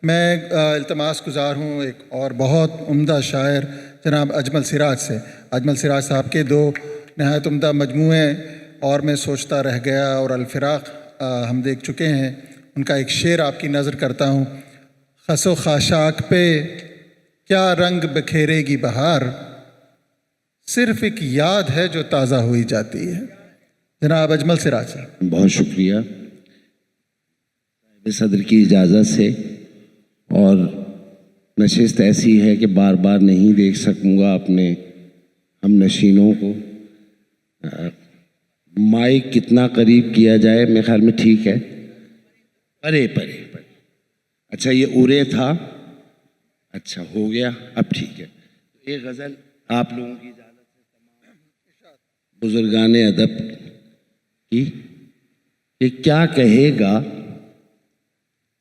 میں التماس گزار ہوں ایک اور بہت عمدہ شاعر جناب اجمل سراج سے. اجمل سراج صاحب کے دو نہایت عمدہ مجموعے اور میں سوچتا رہ گیا اور الفراق ہم دیکھ چکے ہیں. ان کا ایک شعر آپ کی نظر کرتا ہوں. خس و خاشاک پہ کیا رنگ بکھیرے گی بہار، صرف ایک یاد ہے جو تازہ ہوئی جاتی ہے. جناب اجمل سراج صاحب. بہت شکریہ. صدر کی اجازت سے، اور نشست ایسی ہے کہ بار بار نہیں دیکھ سکوں گا اپنے ہم نشینوں کو. مائک کتنا قریب کیا جائے؟ میرے خیال میں ٹھیک ہے. پرے پرے پرے. اچھا یہ ارے تھا. اچھا ہو گیا، اب ٹھیک ہے. یہ غزل آپ لوگوں کی اجازت سے تمام بزرگان ادب کی کہ کیا کہے گا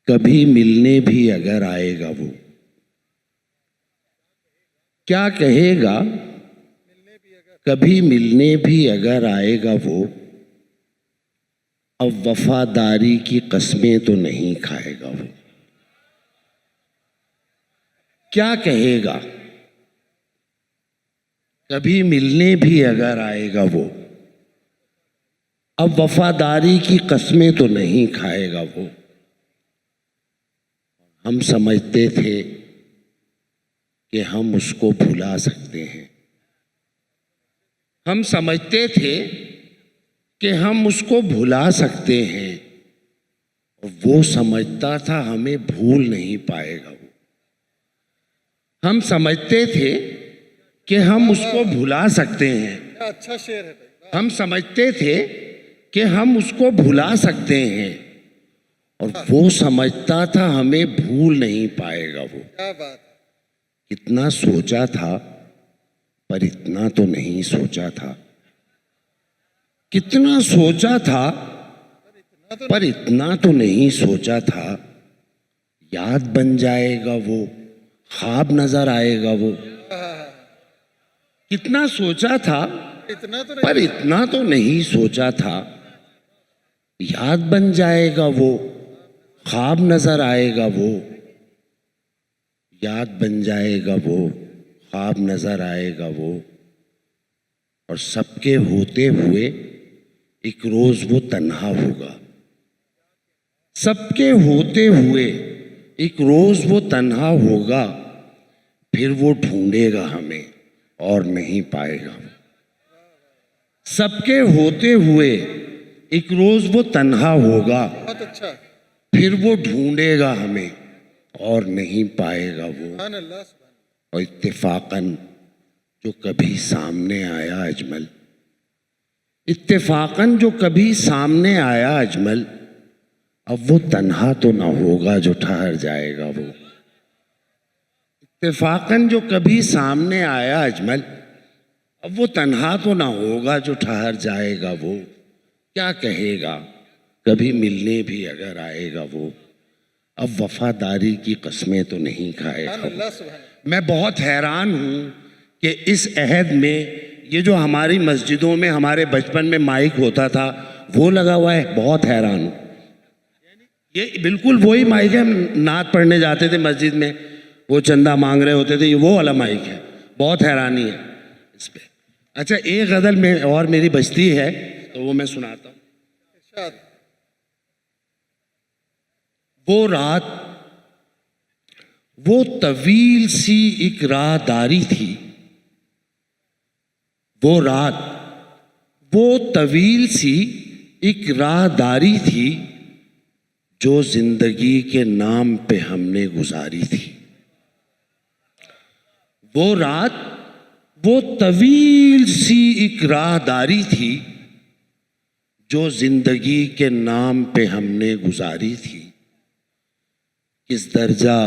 کبھی ملنے بھی اگر آئے گا وہ، کیا کہے گا کبھی ملنے بھی اگر آئے گا وہ، اب وفاداری کی قسمیں تو نہیں کھائے گا وہ. کیا کہے گا کبھی ملنے بھی اگر آئے گا وہ، اب وفاداری کی قسمیں تو نہیں کھائے گا وہ. ہم سمجھتے تھے کہ ہم اس کو بھلا سکتے ہیں. ہم سمجھتے تھے کہ ہم اس کو بھلا سکتے ہیں، اور وہ سمجھتا تھا ہمیں بھول نہیں پائے گا وہ. ہم سمجھتے تھے کہ ہم اس کو بھلا سکتے ہیں. اچھا شعر ہے. ہم سمجھتے تھے کہ ہم اس کو بھلا سکتے ہیں، اور وہ سمجھتا تھا ہمیں بھول نہیں پائے گا وہ. کیا بات. کتنا سوچا تھا پر اتنا تو نہیں سوچا تھا. کتنا سوچا تھا پر اتنا تو نہیں سوچا تھا. یاد بن جائے گا وہ، خواب نظر آئے گا وہ. کتنا سوچا تھا پر اتنا تو نہیں سوچا تھا. یاد بن جائے گا وہ، خواب نظر آئے گا وہ. یاد بن جائے گا وہ، خواب نظر آئے گا وہ. اور سب کے ہوتے ہوئے ایک روز وہ تنہا ہوگا. سب کے ہوتے ہوئے ایک روز وہ تنہا ہوگا. پھر وہ ڈھونڈے گا ہمیں اور نہیں پائے گا. سب کے ہوتے ہوئے ایک روز وہ تنہا ہوگا. بہت اچھا. پھر وہ ڈھونڈے گا ہمیں اور نہیں پائے گا وہ. اور اتفاقاً جو کبھی سامنے آیا اجمل، اتفاقاً جو کبھی سامنے آیا اجمل، اب وہ تنہا تو نہ ہوگا جو ٹھہر جائے گا وہ. اتفاقاً جو کبھی سامنے آیا اجمل، اب وہ تنہا تو نہ ہوگا جو ٹھہر جائے گا وہ. کیا کہے گا کبھی ملنے بھی اگر آئے گا وہ، اب وفاداری کی قسمیں تو نہیں کھائے گا وہ. میں بہت حیران ہوں کہ اس عہد میں یہ جو ہماری مسجدوں میں ہمارے بچپن میں مائک ہوتا تھا وہ لگا ہوا ہے. بہت حیران ہوں. یہ بالکل وہی مائک ہے. ہم نعت پڑھنے جاتے تھے مسجد میں، وہ چندہ مانگ رہے ہوتے تھے، یہ وہ والا مائک ہے. بہت حیرانی ہے اس پہ. اچھا ایک غزل میں اور میری بچتی ہے تو وہ میں سناتا ہوں. وہ رات وہ طویل سی ایک راہداری تھی. وہ رات وہ طویل سی ایک راہداری تھی جو زندگی کے نام پہ ہم نے گزاری تھی. وہ رات وہ طویل سی ایک راہداری تھی جو زندگی کے نام پہ ہم نے گزاری تھی. کس درجہ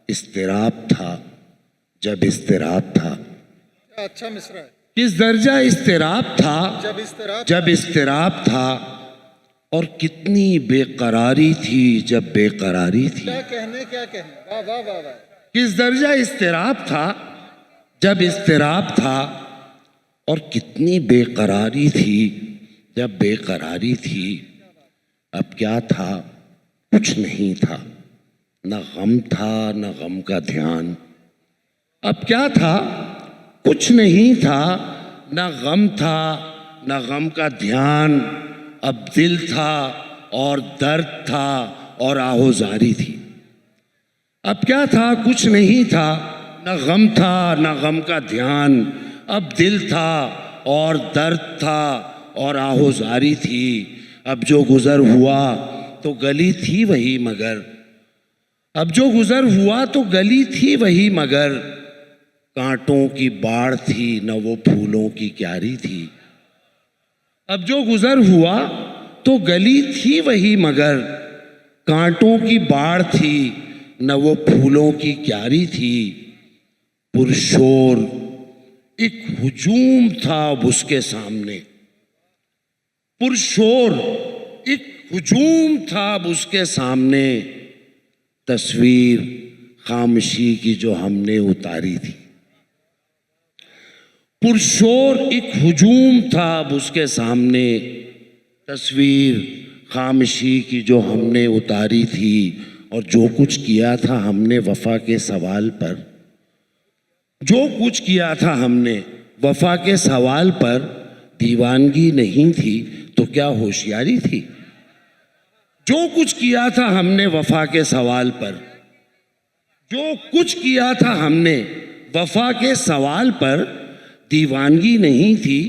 اضطراب تھا جب اضطراب تھا. اچھا مصرع ہے. کس درجہ اضطراب تھا جب اضطراب تھا، اور کتنی بے قراری تھی جب بے قراری تھی. کیا کہنے. واہ واہ واہ واہ. کس درجہ اضطراب تھا جب اضطراب تھا، اور کتنی بے قراری تھی جب بے قراری تھی. اب کیا تھا؟ کچھ نہیں تھا. نہ غم تھا نہ غم کا دھیان. اب کیا تھا؟ کچھ نہیں تھا. نہ غم تھا نہ غم کا دھیان. اب دل تھا اور درد تھا اور آہوزاری تھی. اب کیا تھا؟ کچھ نہیں تھا. نہ غم تھا نہ غم کا دھیان. اب دل تھا اور درد تھا اور آہوزاری تھی. اب جو گزر ہوا تو گلی تھی وہی مگر. اب جو گزر ہوا تو گلی تھی وہی مگر. کانٹوں کی باڑ تھی نہ وہ پھولوں کی کیاری تھی. اب جو گزر ہوا تو گلی تھی وہی مگر. کانٹوں کی باڑ تھی نہ وہ پھولوں کی کیاری تھی. پرشور ایک ہجوم تھا اب اس کے سامنے. پرشور ایک ہجوم تھا اب اس کے سامنے. تصویر خاموشی کی جو ہم نے اتاری تھی. پرشور ایک ہجوم تھا اب اس کے سامنے. تصویر خاموشی کی جو ہم نے اتاری تھی. اور جو کچھ کیا تھا ہم نے وفا کے سوال پر، جو کچھ کیا تھا ہم نے وفا کے سوال پر، دیوانگی نہیں تھی تو کیا ہوشیاری تھی. جو کچھ کیا تھا ہم نے وفا کے سوال پر، جو کچھ کیا تھا ہم نے وفا کے سوال پر، دیوانگی نہیں تھی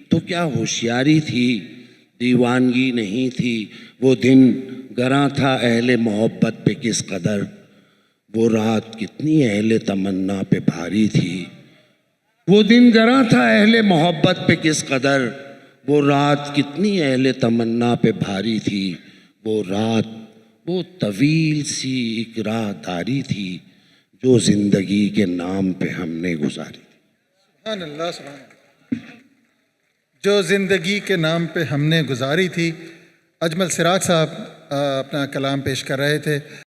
تو کیا ہوشیاری تھی. دیوانگی نہیں تھی. وہ دن گراں تھا اہل محبت پہ کس قدر. وہ رات کتنی اہل تمنا پہ بھاری تھی. وہ دن گراں تھا اہل محبت پہ کس قدر. وہ رات کتنی اہل تمنا پہ بھاری تھی. وہ رات وہ طویل سی ایک راہ داری تھی جو زندگی کے نام پہ ہم نے گزاری. سبحان اللہ سبحان اللہ. جو زندگی کے نام پہ ہم نے گزاری تھی. اجمل سراج صاحب اپنا کلام پیش کر رہے تھے.